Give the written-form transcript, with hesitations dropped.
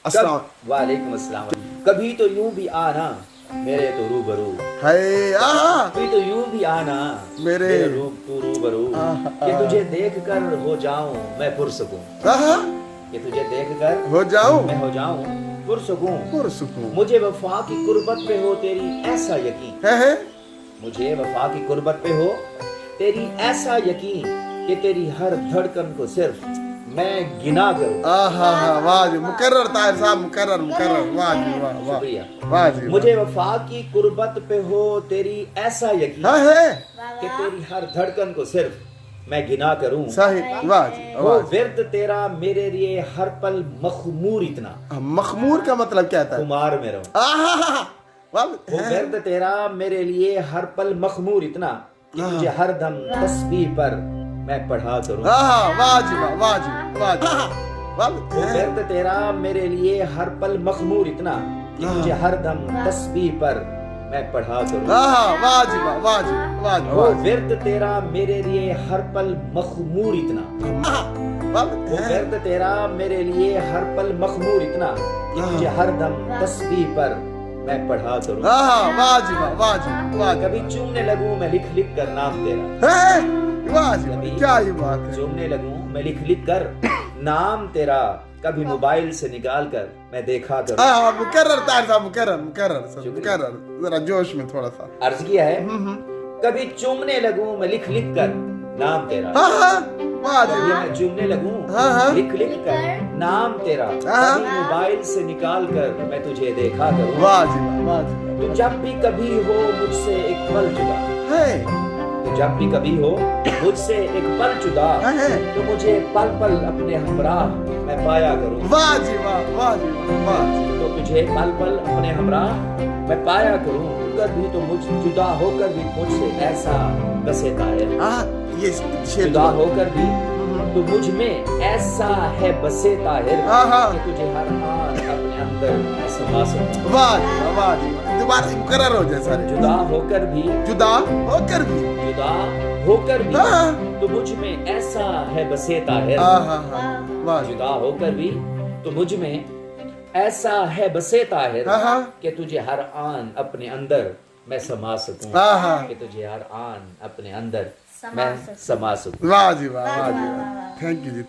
अस्सलाम वालेकुम अस्सलाम। कभी तो यूं भी आना मेरे तो रूबरू, है कभी तो यूं भी आना मेरे रूप तू रूबरू, कि तुझे देख कर हो जाऊं मैं पुरसकूं, कि तुझे देख कर हो जाऊं मैं हो जाऊं पुरसकूं। पुरसकून मुझे वफा की कुर्बत पे हो तेरी ऐसा यकीन, है मुझे वफा की कुर्बत पे हो तेरी ऐसा यकीन, कि तेरी हर धड़कन को सिर्फ मैं गिना करूं। आहा वाह जी मुकर्रर ताहिर साहब मुकर्रर मुकर्रर वाह जी वाह वाह शुक्रिया। वाह जी मुझे वफा की कुर्बत पे हो तेरी ऐसा यकीन, है कि तेरी हर धड़कन को सिर्फ मैं गिना करूं। सही वाह जी हो वाह विर्द तेरा मेरे लिए हर पल मखमूर इतना, जी। मखमूर का मतलब क्या था खुमार में रहूं। आहा वाह वो विर्द तेरा मेरे लिए हर पल मखमूर इतना, कि तुझे हर दम तस्बीह पर मैं पढ़ा करूं। आहा वाह जी वाह वाह जी वाह जी वाह वो विर्द तेरा मेरे लिए हर पल मखमूर इतना, कि तुझे हर दम तस्बीह पर मैं पढ़ा करूं। आहा वाह जी वाह वाह जी वाह जी वो वाह जी विर्द तेरा मेरे लिए हर पल मखमूर इतना, वाह वो विर्द तेरा मेरे लिए हर पल मखमूर इतना, कि तुझे हर दम तस्बीह पर मैं पढ़ा करूं। आहा वाह जी वाह जी वाह जी कभी चूमने लगूं मैं लिख लिख कर नाम तेरा, है वाह जी क्या ही बात है चूमने लगूं मैं लिख लिख कर नाम तेरा, कभी मोबाइल से निकाल कर मैं देखा करूं। हाँ मुकर्रर तार साहब मुकर्रर मुकर्रर सर मुकर्रर जरा जोश में थोड़ा सा अर्ज किया है, कभी चूमने लगूं मैं लिख लिख कर नाम तेरा, हाँ वाह जी कभी मैं चूमने लगूं हाँ। लिख लिख कर नाम तेरा, हाँ। कभी मोबाइल से निकाल कर मैं तुझे देखा करूं। वाह जी वाह जी तू जब भी कभी हो मुझसे एक पल जुदा, है तो जब भी कभी हो मुझसे एक पल जुदा, है तो मुझे पल पल अपने हमराह मैं पाया करूं। वाह जी वाह जी वाह जी तो तुझे पल पल अपने हमराह मैं पाया करूं, कर भी तो मुझ जुदा होकर भी मुझसे ऐसा बसे ताहिर, हाँ ये शेर जुदा होकर भी तो मुझ में ऐसा है बसे ताहिर, हाँ। कि तुझे हर आन अपने अंदर मैं समा सकूं। वाह जी दोबारा मुकर्रर हो जाए सारे जुदा होकर भी जुदा होकर भी जुदा होकर भी हाँ। तो मुझ में ऐसा है बसे ताहिर, हाँ वाह जी जुदा होकर भी तो मुझ में ऐसा है बसे ताहिर, हाँ। कि तुझे हर आन अपने अंदर मैं समा सकूं, हाँ। कि तुझे हर आन अपने अंदर मैं समा सकूं। वाह जी वाह थैंक यू जी